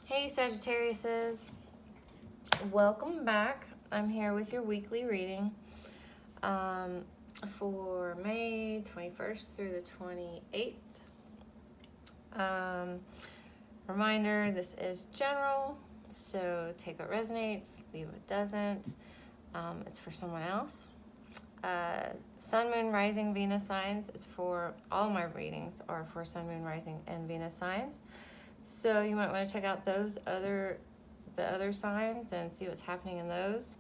Hey Sagittariuses, welcome back. I'm here with your weekly reading for May 21st through the 28th. Reminder, this is general, so take what resonates, leave what doesn't. It's for someone else. Sun, Moon, Rising, Venus signs is for all my readings are for Sun, Moon, Rising, and Venus signs. So you might want to check out the other signs and see what's happening in those.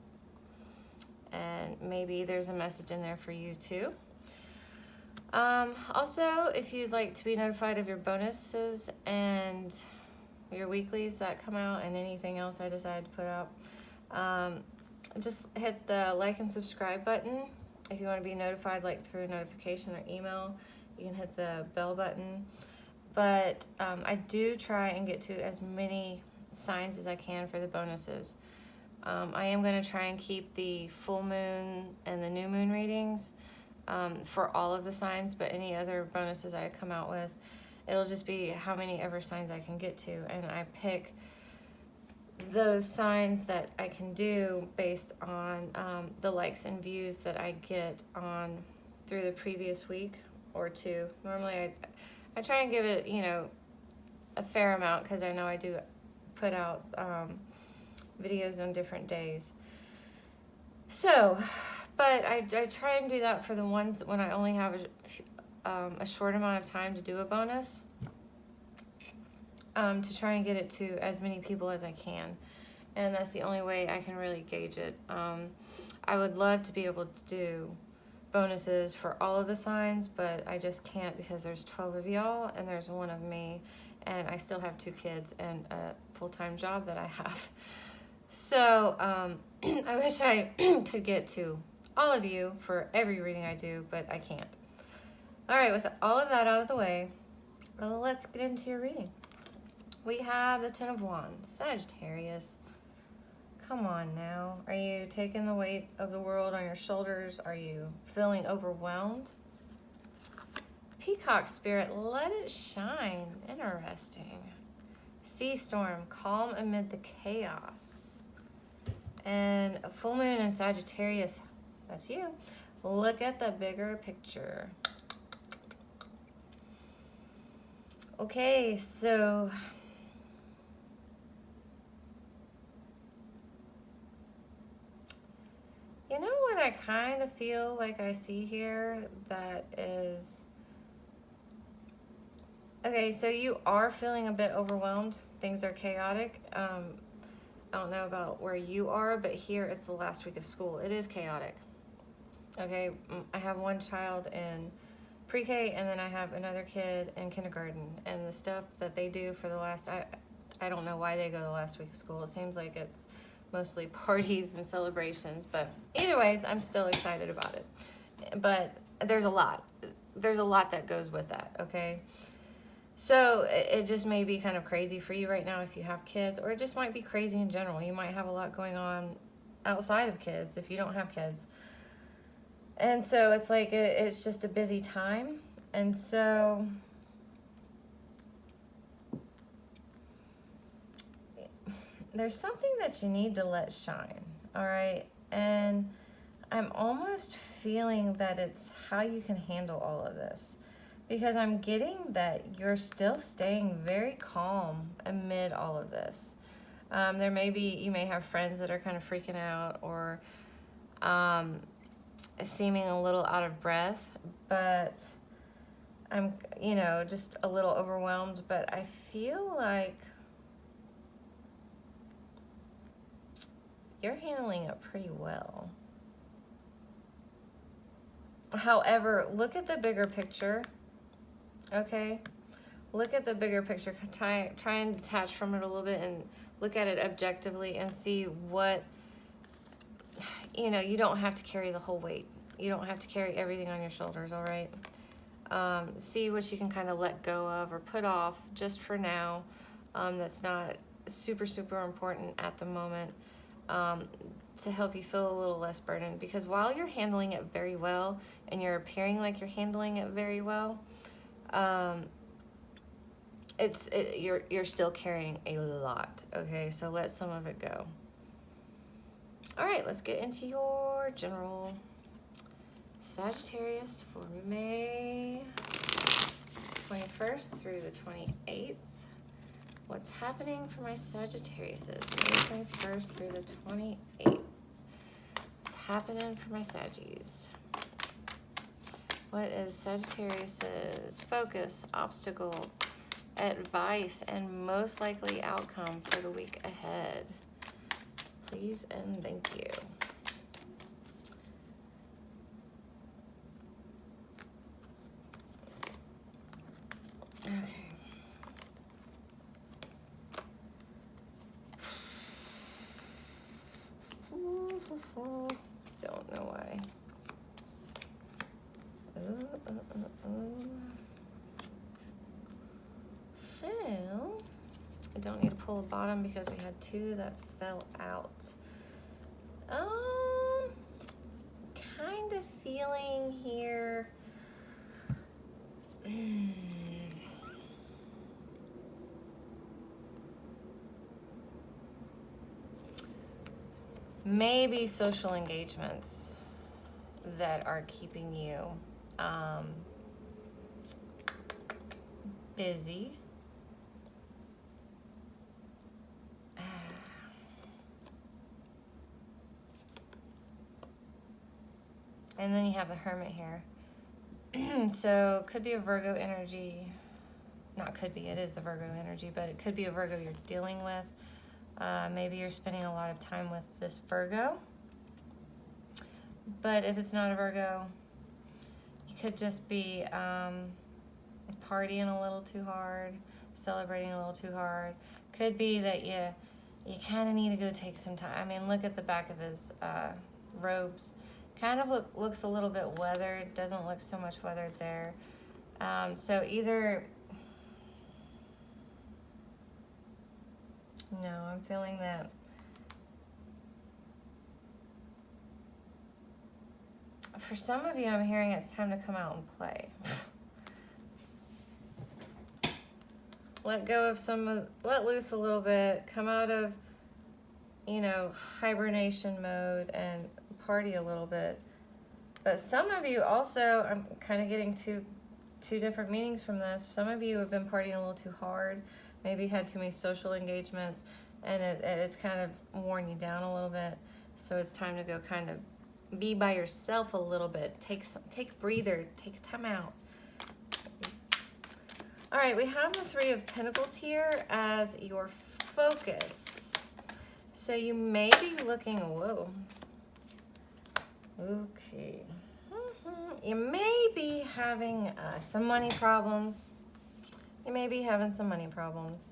And maybe there's a message in there for you too. Also, if you'd like to be notified of your bonuses and your weeklies that come out and anything else I decide to put out, just hit the like and subscribe button. If you want to be notified like through notification or email, you can hit the bell button. But I do try and get to as many signs as I can for the bonuses. I am going to try and keep the full moon and the new moon readings for all of the signs, but any other bonuses I come out with, it'll just be how many ever signs I can get to. And I pick those signs that I can do based on the likes and views that I get on through the previous week or two. Normally I try and give it, a fair amount because I know I do put out videos on different days. So, but I try and do that for the ones when I only have a short amount of time to do a bonus, to try and get it to as many people as I can. And that's the only way I can really gauge it. I would love to be able to do bonuses for all of the signs, but I just can't because there's 12 of y'all and there's one of me, and I still have 2 kids and a full-time job that I have. So I wish I could get to all of you for every reading I do, but I can't. All right, with all of that out of the way, let's get into your reading. We have the Ten of Wands, Sagittarius. Come on now. Are you taking the weight of the world on your shoulders? Are you feeling overwhelmed? Peacock Spirit, let it shine. Interesting. Sea Storm, calm amid the chaos. And a full moon in Sagittarius, that's you. Look at the bigger picture. Okay, so you know what I kind of feel like I see here that is... Okay, so you are feeling a bit overwhelmed. Things are chaotic. I don't know about where you are, but here it's the last week of school. It is chaotic. Okay, I have one child in pre-K, and then I have another kid in kindergarten. And the stuff that they do for the last... I don't know why they go the last week of school. It seems like it's mostly parties and celebrations, but either ways, I'm still excited about it. But there's a lot that goes with that, okay? So it just may be kind of crazy for you right now if you have kids, or it just might be crazy in general. You might have a lot going on outside of kids if you don't have kids. And so it's like it's just a busy time. And so there's something that you need to let shine, all right? And I'm almost feeling that it's how you can handle all of this, because I'm getting that you're still staying very calm amid all of this. You may have friends that are kind of freaking out or seeming a little out of breath, but I'm, just a little overwhelmed, but I feel like you're handling it pretty well. However, look at the bigger picture, okay? Look at the bigger picture. Try and detach from it a little bit and look at it objectively and see what, you don't have to carry the whole weight. You don't have to carry everything on your shoulders, all right? See what you can kind of let go of or put off just for now. That's not super, super important at the moment. To help you feel a little less burdened, because while you're handling it very well and you're appearing like you're handling it very well, you're still carrying a lot, okay? So let some of it go. All right, let's get into your general Sagittarius for May 21st through the 28th. What's happening for my Sagittarius? May 21st through the 28th. What's happening for my Saggies? What is Sagittarius's focus, obstacle, advice, and most likely outcome for the week ahead? Please and thank you. Okay. Don't know why. So, I don't need to pull a bottom because we had two that fell out. Kind of feeling here. Maybe social engagements that are keeping you busy. And then you have the Hermit here. So could be a Virgo energy. Not could be, it is the Virgo energy, but it could be a Virgo you're dealing with. Maybe you're spending a lot of time with this Virgo. But if it's not a Virgo, you could just be partying a little too hard, celebrating a little too hard. Could be that you kind of need to go take some time. I mean, look at the back of his robes. Kind of looks a little bit weathered. Doesn't look so much weathered there. So either... No, I'm feeling that for some of you, I'm hearing it's time to come out and play. Let go of let loose a little bit, come out of, hibernation mode and party a little bit. But some of you also, I'm kind of getting two different meanings from this. Some of you have been partying a little too hard, maybe had too many social engagements, and it's kind of worn you down a little bit. So it's time to go kind of be by yourself a little bit. Take a breather, take time out. All right, we have the Three of Pentacles here as your focus. So you may be looking, whoa. Okay. You may be having some money problems. You may be having some money problems.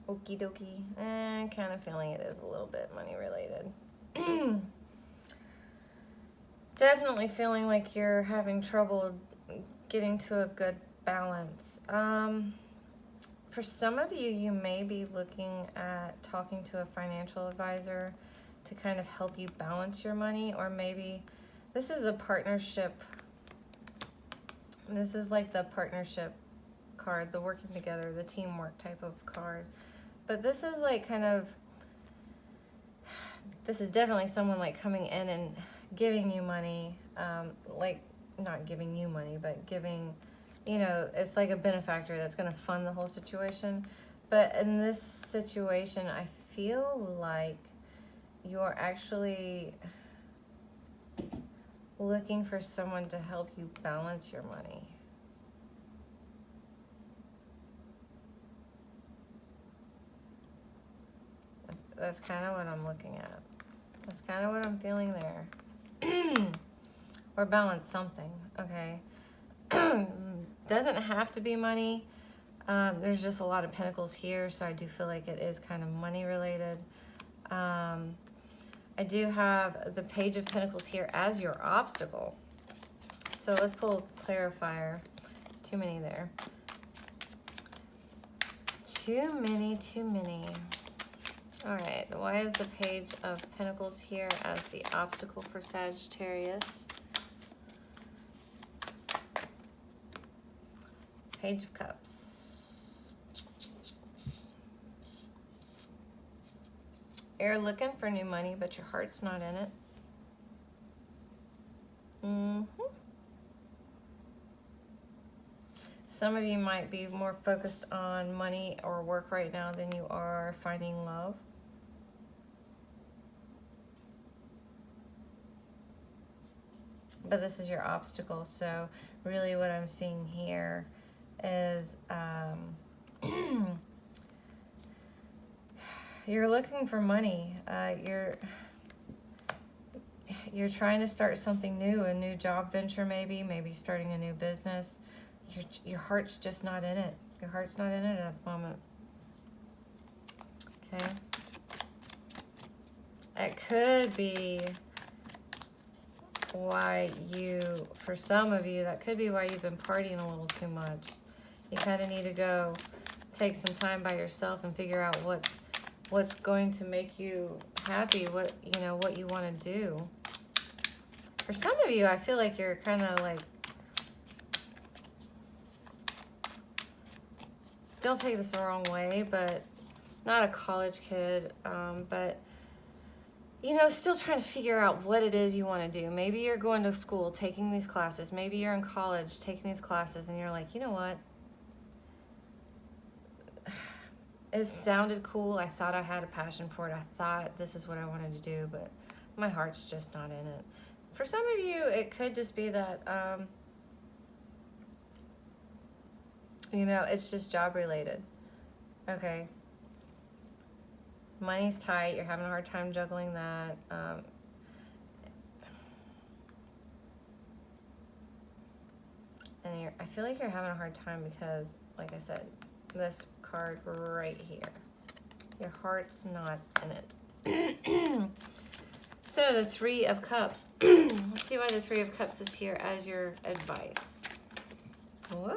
Okie dokie. Kind of feeling it is a little bit money related. Definitely feeling like you're having trouble getting to a good balance. For some of you, you may be looking at talking to a financial advisor to kind of help you balance your money, or maybe this is a partnership. This is like the partnership card, the working together, the teamwork type of card. But this is like this is definitely someone like coming in and giving you money, like not giving you money, but giving, it's like a benefactor that's going to fund the whole situation. But in this situation, I feel like you're actually looking for someone to help you balance your money. That's kind of what I'm looking at. That's kind of what I'm feeling there. Or balance something, okay? Doesn't have to be money. There's just a lot of pentacles here, so I do feel like it is kind of money related. I do have the Page of Pentacles here as your obstacle. So let's pull Clarifier. Too many there. Too many. All right, why is the Page of Pentacles here as the obstacle for Sagittarius? Page of Cups. You're looking for new money, but your heart's not in it. Some of you might be more focused on money or work right now than you are finding love. But this is your obstacle, so really what I'm seeing here is you're looking for money. You're trying to start something new, a new job venture maybe starting a new business. Your heart's just not in it. Your heart's not in it at the moment. Okay. It could be why for some of you, that could be why you've been partying a little too much. You kind of need to go take some time by yourself and figure out what's going to make you happy, what you want to do. For some of you, I feel like you're kind of like, don't take this the wrong way, but not a college kid, but still trying to figure out what it is you want to do. Maybe you're going to school, taking these classes. Maybe you're in college, taking these classes, and you're like, you know what? It sounded cool. I thought I had a passion for it. I thought this is what I wanted to do, but my heart's just not in it. For some of you, it could just be that, it's just job related. Okay. Money's tight. You're having a hard time juggling that. And I feel like you're having a hard time because, like I said, this card right here. Your heart's not in it. So the Three of Cups. Let's see why the Three of Cups is here as your advice. Whoa.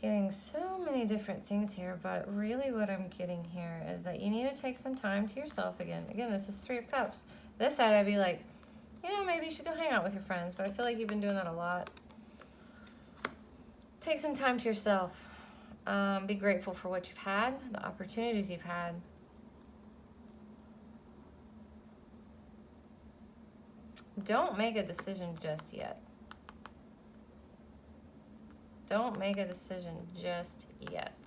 Getting so many different things here, but really what I'm getting here is that you need to take some time to yourself again. Again, this is Three of Cups. This side, I'd be like, maybe you should go hang out with your friends, but I feel like you've been doing that a lot. Take some time to yourself. Be grateful for what you've had, the opportunities you've had. Don't make a decision just yet. Don't make a decision just yet.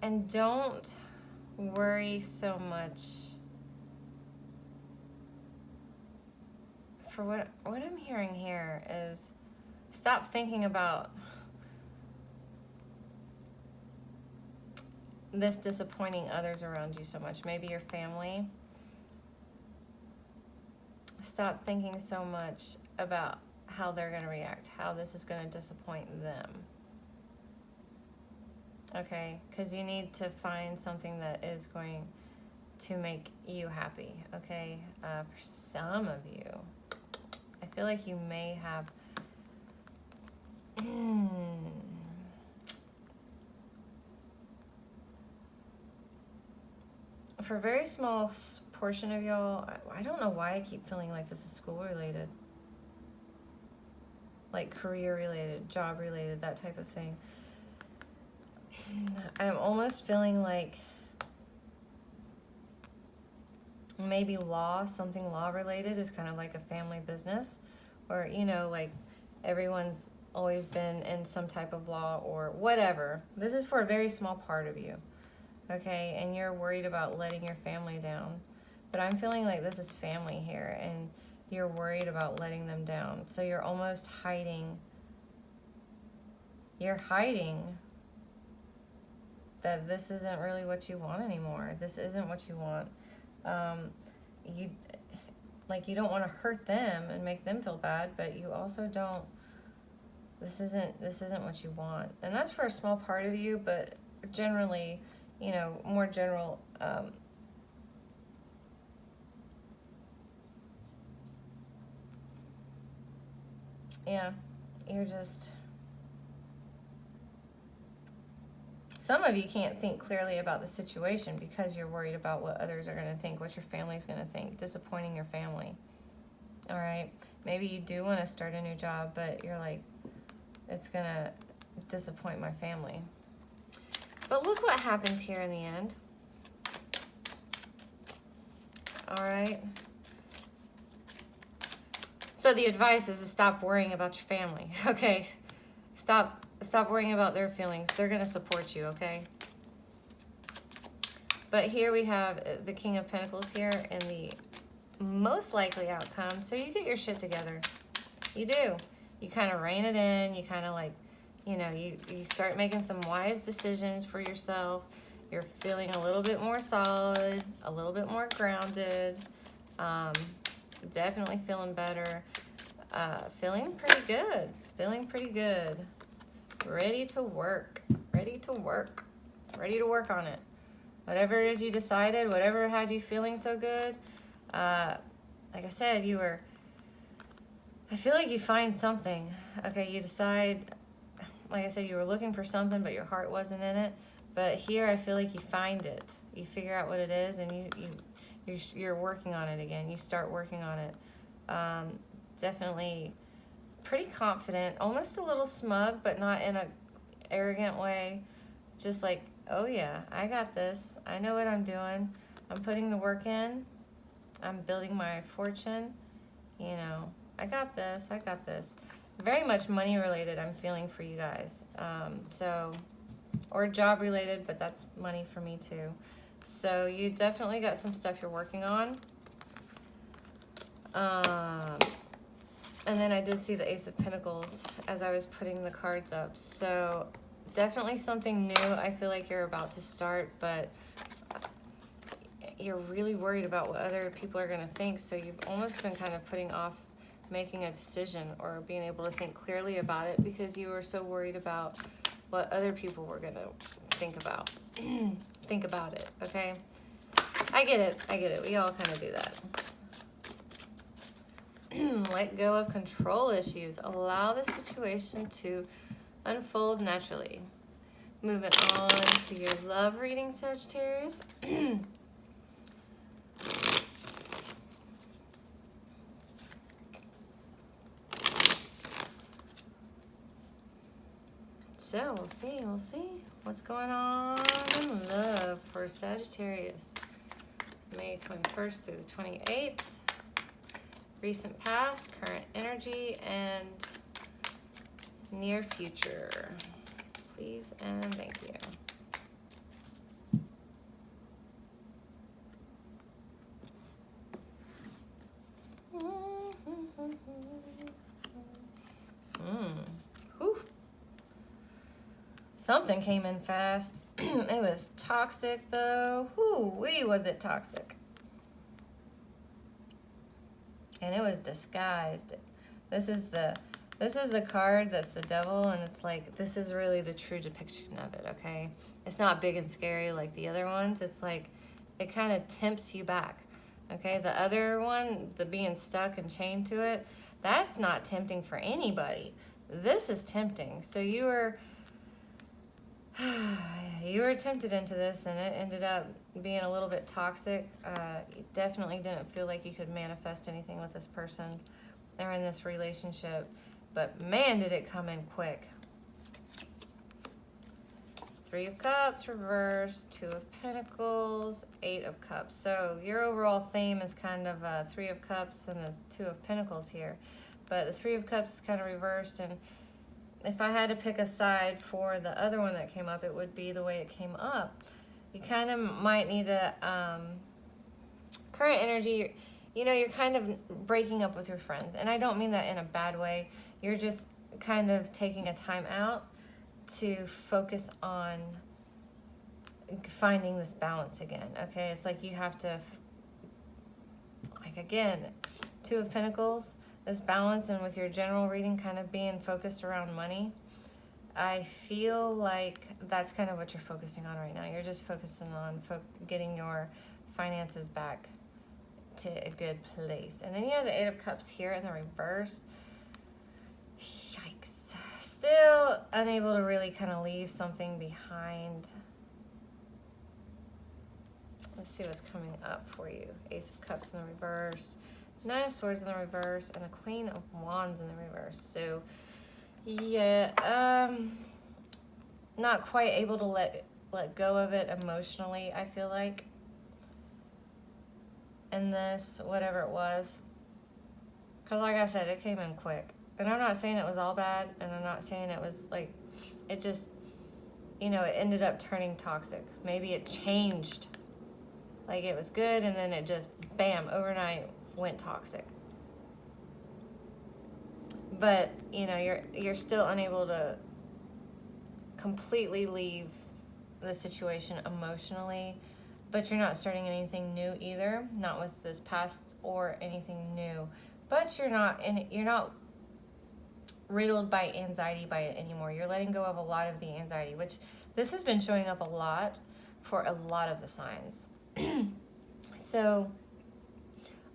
And don't worry so much. For what I'm hearing here is stop thinking about this disappointing others around you so much. Maybe your family. Stop thinking so much about how they're going to react, how this is going to disappoint them. Okay? Because you need to find something that is going to make you happy. Okay? For some of you, I feel like you may have... For a very small portion of y'all, I don't know why I keep feeling like this is school related. Like career related, job related, that type of thing. I'm almost feeling like maybe something law related is kind of like a family business. Or, like everyone's always been in some type of law or whatever. This is for a very small part of you. Okay, and you're worried about letting your family down. But I'm feeling like this is family here, and you're worried about letting them down. So you're almost hiding. You're hiding that this isn't really what you want anymore. This isn't what you want. You don't want to hurt them and make them feel bad, but you also don't this isn't what you want. And that's for a small part of you, but generally, you know, more general, yeah, you're just, some of you can't think clearly about the situation because you're worried about what others are going to think, what your family's going to think, disappointing your family. All right, maybe you do want to start a new job, but you're like, it's going to disappoint my family. But look what happens here in the end. All right. So the advice is to stop worrying about your family, okay? Stop worrying about their feelings. They're going to support you, okay? But here we have the King of Pentacles here in the most likely outcome. So you get your shit together. You do. You kind of rein it in. You kind of like, you know, you start making some wise decisions for yourself. You're feeling a little bit more solid, a little bit more grounded. Definitely feeling better. Feeling pretty good. Feeling pretty good. Ready to work. Ready to work. Ready to work on it. Whatever it is you decided, whatever had you feeling so good, like I said, I feel like you find something. Okay, you decide, like I said, you were looking for something, but your heart wasn't in it. But here, I feel like you find it. You figure out what it is, and you're working on it again. You start working on it. Definitely pretty confident, almost a little smug, but not in a arrogant way. Just like, oh yeah, I got this. I know what I'm doing. I'm putting the work in. I'm building my fortune. You know, I got this. I got this. Very much money related, I'm feeling for you guys. Or job related, but that's money for me too. So you definitely got some stuff you're working on. And then I did see the Ace of Pentacles as I was putting the cards up. So definitely something new I feel like you're about to start, but you're really worried about what other people are going to think. So you've almost been kind of putting off making a decision or being able to think clearly about it because you were so worried about what other people were going to think about. Think about it, okay? I get it. I get it. We all kind of do that. Let go of control issues. Allow the situation to unfold naturally. Moving on to your love reading, Sagittarius. So we'll see what's going on in love for Sagittarius. May 21st through the 28th. Recent past, current energy, and near future. Please and thank you. Whew. Something came in fast. It was toxic though. Whoo-wee, was it toxic. And it was disguised. This is the card that's the devil, and it's like, this is really the true depiction of it, okay? It's not big and scary like the other ones. It's like, it kind of tempts you back, okay? The other one, the being stuck and chained to it, that's not tempting for anybody. This is tempting. So you were tempted into this, and it ended up being a little bit toxic. You definitely didn't feel like you could manifest anything with this person or in this relationship, but man, did it come in quick. 3 of Cups reversed, 2 of Pentacles, 8 of Cups. So your overall theme is kind of 3 of Cups and the 2 of Pentacles here, but the 3 of Cups is kind of reversed. And if I had to pick a side for the other one that came up, it would be the way it came up. You kind of might need to, current energy, you know, you're kind of breaking up with your friends. And I don't mean that in a bad way. You're just kind of taking a time out to focus on finding this balance again, okay? It's like you have to, like again, 2 of Pentacles. this balance, and with your general reading kind of being focused around money, I feel like that's kind of what you're focusing on right now. You're just focusing on getting your finances back to a good place. And then you have the Eight of Cups here in the reverse. Yikes. Still unable to really kind of leave something behind. Let's see what's coming up for you. Ace of Cups in the reverse, Nine of Swords in the reverse, and the Queen of Wands in the reverse. So, yeah, not quite able to let go of it emotionally, I feel like. And this, whatever it was. Because like I said, it came in quick. And I'm not saying it was all bad, and I'm not saying it was like, it just, you know, it ended up turning toxic. Maybe it changed. Like it was good, and then it just, bam, overnight went toxic. But, you know, you're still unable to completely leave the situation emotionally, but you're not starting anything new either, not with this past or anything new. But you're not riddled by anxiety by it anymore. You're letting go of a lot of the anxiety, which this has been showing up a lot for a lot of the signs. So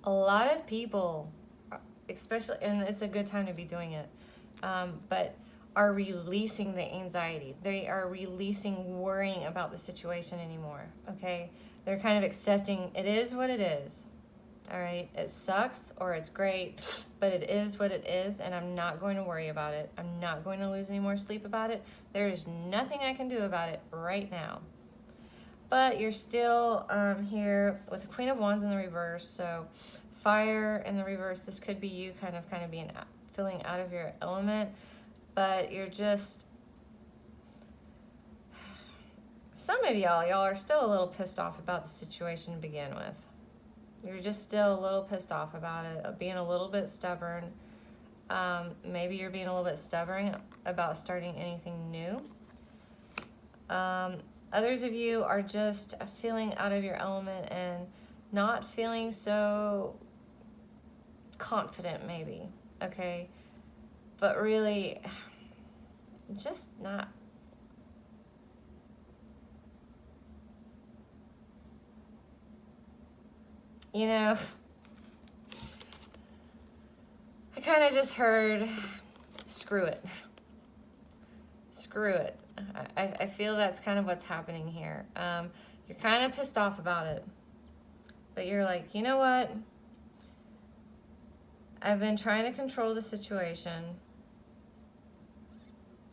a lot of people, especially, and it's a good time to be doing it, but are releasing the anxiety. They are releasing worrying about the situation anymore, okay? They're kind of accepting it is what it is, all right? It sucks or it's great, but it is what it is, and I'm not going to worry about it. I'm not going to lose any more sleep about it. There is nothing I can do about it right now. But you're still here with the Queen of Wands in the reverse, so fire in the reverse. This could be you kind of being feeling out of your element, but you're just, some of y'all are still a little pissed off about the situation to begin with. You're just still a little pissed off about it, being a little bit stubborn. Maybe you're being a little bit stubborn about starting anything new. Others of you are just feeling out of your element and not feeling so confident, maybe, okay? But really, just not. You know, I kind of just heard, screw it. Screw it. I feel that's kind of what's happening here. You're kind of pissed off about it. But you're like, you know what? I've been trying to control the situation.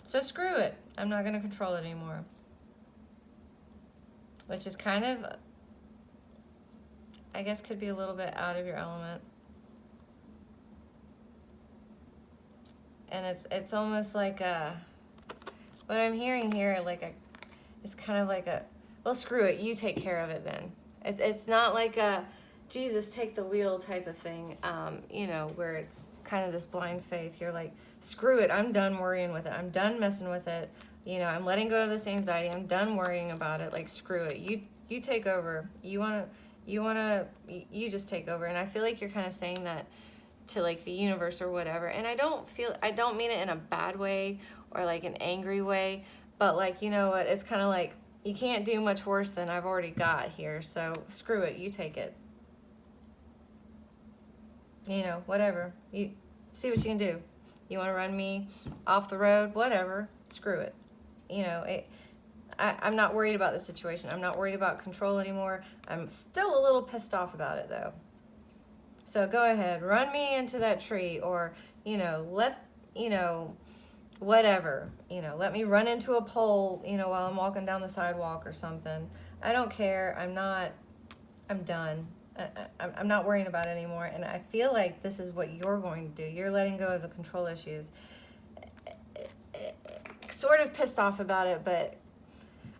So screw it. I'm not going to control it anymore. Which is kind of, I guess, could be a little bit out of your element. And it's almost like what I'm hearing here, it's kind of like well, screw it, you take care of it then. It's not like a Jesus take the wheel type of thing, you know, where it's kind of this blind faith. You're like, screw it, I'm done worrying with it. I'm done messing with it. You know, I'm letting go of this anxiety. I'm done worrying about it. Like, screw it. You take over. You just take over. And I feel like you're kind of saying that to like the universe or whatever. And I don't mean it in a bad way or like an angry way, but like, you know what, it's kind of like, you can't do much worse than I've already got here, so screw it, you take it. You know, whatever. You see what you can do. You want to run me off the road? Whatever. Screw it. You know, I'm not worried about the situation. I'm not worried about control anymore. I'm still a little pissed off about it, though. So go ahead, run me into that tree, or, you know, whatever, you know, let me run into a pole, you know, while I'm walking down the sidewalk or something. I don't care. I'm done. I'm not worrying about it anymore. And I feel like this is what you're going to do. You're letting go of the control issues. Sort of pissed off about it, but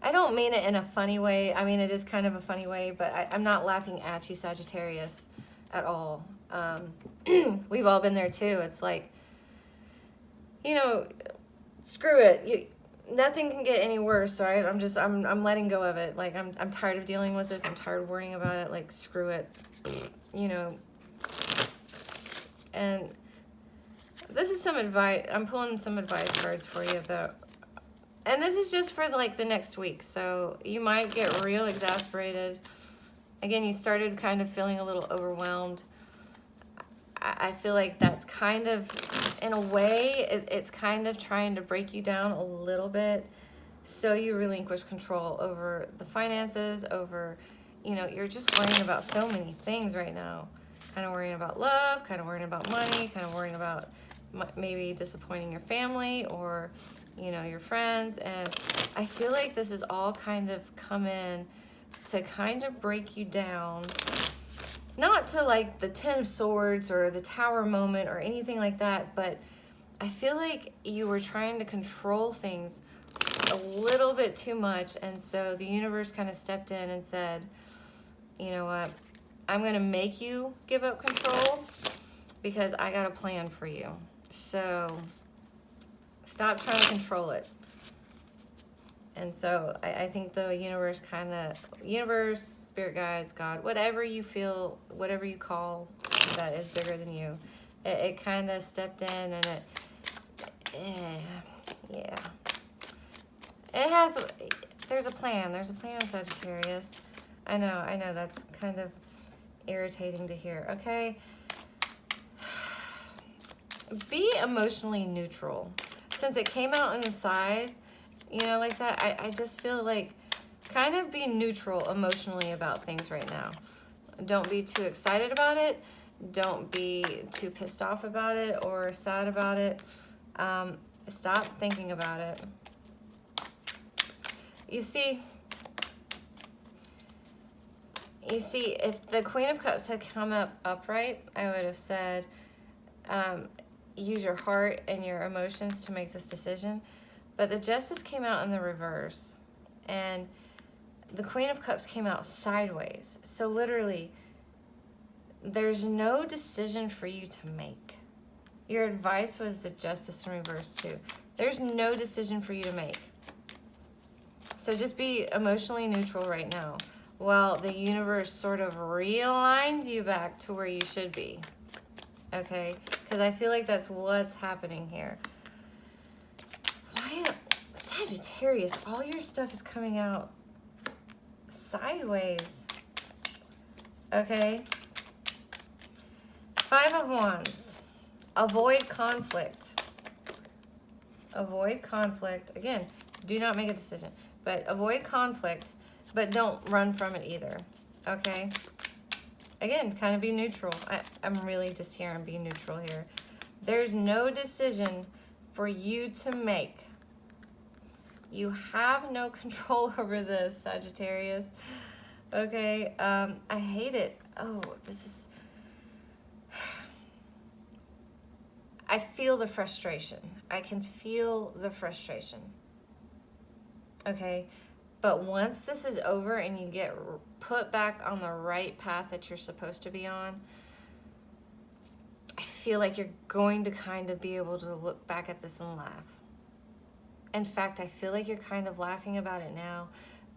I don't mean it in a funny way. I mean, it is kind of a funny way, but I'm not laughing at you, Sagittarius, at all. We've all been there too. It's like, you know, screw it. Nothing can get any worse, right? I'm letting go of it. Like, I'm tired of dealing with this. I'm tired of worrying about it. Like, screw it, you know. And this is some advice. I'm pulling some advice cards for you about, and this is just for like the next week. So you might get real exasperated. Again, you started kind of feeling a little overwhelmed. I feel like that's kind of, in a way, it's kind of trying to break you down a little bit, so you relinquish control over the finances, over, you know, you're just worrying about so many things right now. Kind of worrying about love, kind of worrying about money, kind of worrying about maybe disappointing your family or, you know, your friends. And I feel like this is all kind of come in to kind of break you down. Not to like the Ten of Swords or the Tower moment or anything like that, but I feel like you were trying to control things a little bit too much, and so the universe kind of stepped in and said, you know what, I'm going to make you give up control because I got a plan for you. So stop trying to control it. And so I think the universe spirit guides, God, whatever you feel, whatever you call that is bigger than you, it kind of stepped in, and yeah. There's a plan, Sagittarius. I know, that's kind of irritating to hear, okay? Be emotionally neutral. Since it came out on the side, you know, like that, I just feel like kind of be neutral emotionally about things right now. Don't be too excited about it. Don't be too pissed off about it or sad about it. Stop thinking about it. You see, if the Queen of Cups had come up upright, I would have said, use your heart and your emotions to make this decision. But the Justice came out in the reverse, and the Queen of Cups came out sideways. So literally, there's no decision for you to make. Your advice was the Justice in reverse too. There's no decision for you to make. So just be emotionally neutral right now while the universe sort of realigns you back to where you should be. Okay? Because I feel like that's what's happening here. Why, Sagittarius, all your stuff is coming out sideways. Okay? Five of Wands. Avoid conflict. Avoid conflict. Again, do not make a decision. But avoid conflict, but don't run from it either. Okay? Again, kind of be neutral. I'm really just here and being neutral here. There's no decision for you to make. You have no control over this, Sagittarius. Okay? I hate it. Oh, this is... I feel the frustration. I can feel the frustration. Okay? But once this is over and you get put back on the right path that you're supposed to be on, I feel like you're going to kind of be able to look back at this and laugh. In fact, I feel like you're kind of laughing about it now,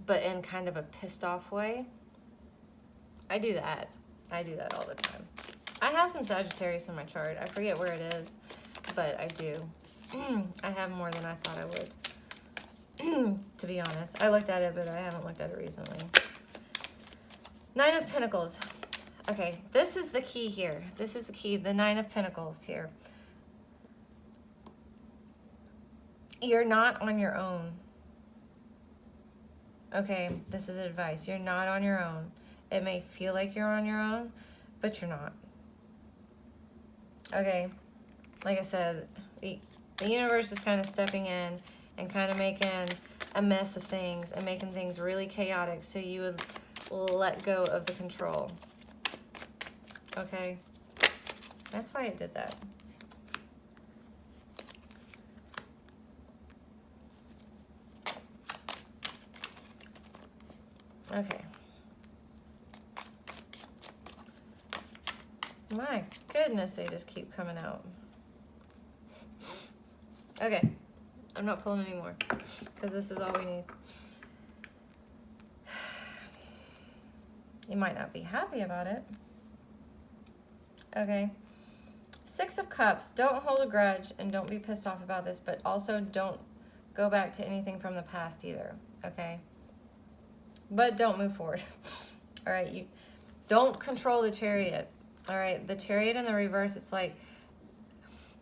but in kind of a pissed off way. I do that. I do that all the time. I have some Sagittarius in my chart. I forget where it is, but I do. I have more than I thought I would. To be honest. I looked at it, but I haven't looked at it recently. Nine of Pentacles. Okay, this is the key here. This is the key, the Nine of Pentacles here. You're not on your own. Okay, this is advice. You're not on your own. It may feel like you're on your own, but you're not. Okay, like I said, the universe is kind of stepping in and kind of making a mess of things and making things really chaotic so you would let go of the control. Okay? That's why it did that. Okay. My goodness, they just keep coming out. Okay. I'm not pulling anymore because this is all we need. You might not be happy about it. Okay. Six of Cups. Don't hold a grudge and don't be pissed off about this, but also don't go back to anything from the past either, okay? But don't move forward. All right, you don't control the Chariot. All right, the Chariot in the reverse, it's like,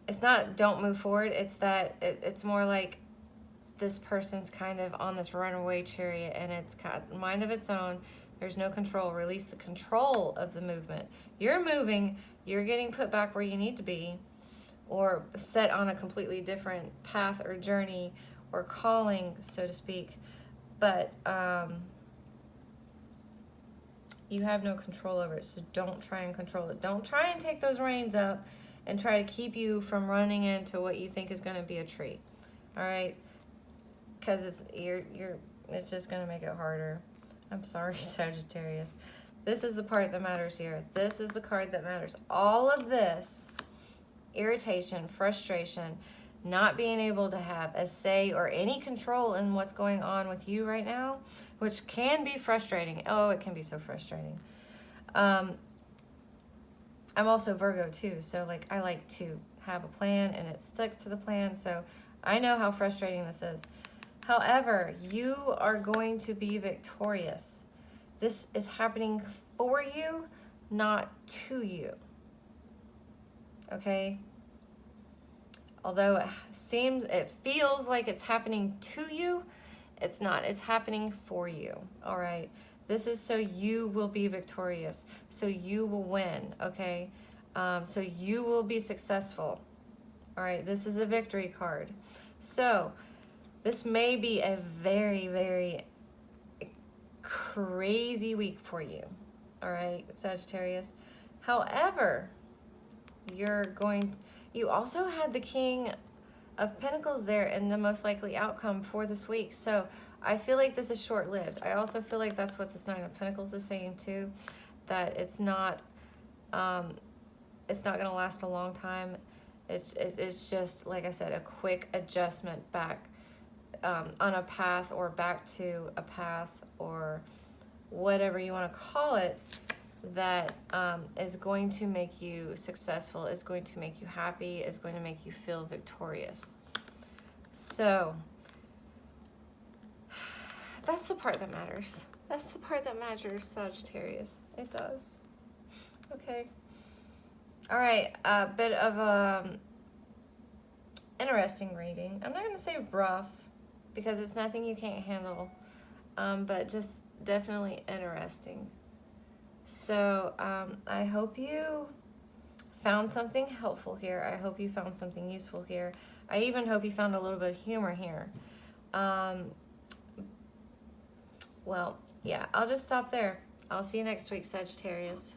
it's not don't move forward, it's that it's more like this person's kind of on this runaway chariot and it's got a mind of its own. There's no control. Release the control of the movement. You're moving, you're getting put back where you need to be, or set on a completely different path or journey or calling, so to speak. But you have no control over it, so don't try and control it. Don't try and take those reins up and try to keep you from running into what you think is going to be a treat. All right? Because it's just going to make it harder. I'm sorry, Sagittarius. This is the part that matters here. This is the card that matters. All of this irritation, frustration, not being able to have a say or any control in what's going on with you right now, which can be frustrating. Oh, it can be so frustrating. I'm also Virgo too, so like I like to have a plan and it stuck to the plan, so I know how frustrating this is. However, you are going to be victorious. This is happening for you, not to you. Okay? Although it feels like it's happening to you, it's not. It's happening for you. All right? This is so you will be victorious. So you will win, okay? So you will be successful. All right? This is the victory card. So this may be a very, very crazy week for you. All right, Sagittarius. However, you also had the King of Pentacles there in the most likely outcome for this week. So I feel like this is short-lived. I also feel like that's what this Nine of Pentacles is saying too, that it's not going to last a long time. It's just, like I said, a quick adjustment back on a path, or back to a path, or whatever you want to call it, that is going to make you successful, is going to make you happy, is going to make you feel victorious. So that's the part that matters. That's the part that matters, Sagittarius. It does. Okay. All right. A bit of interesting reading. I'm not going to say rough, because it's nothing you can't handle, but just definitely interesting. So I hope you found something helpful here. I hope you found something useful here. I even hope you found a little bit of humor here. Well, yeah, I'll just stop there. I'll see you next week, Sagittarius.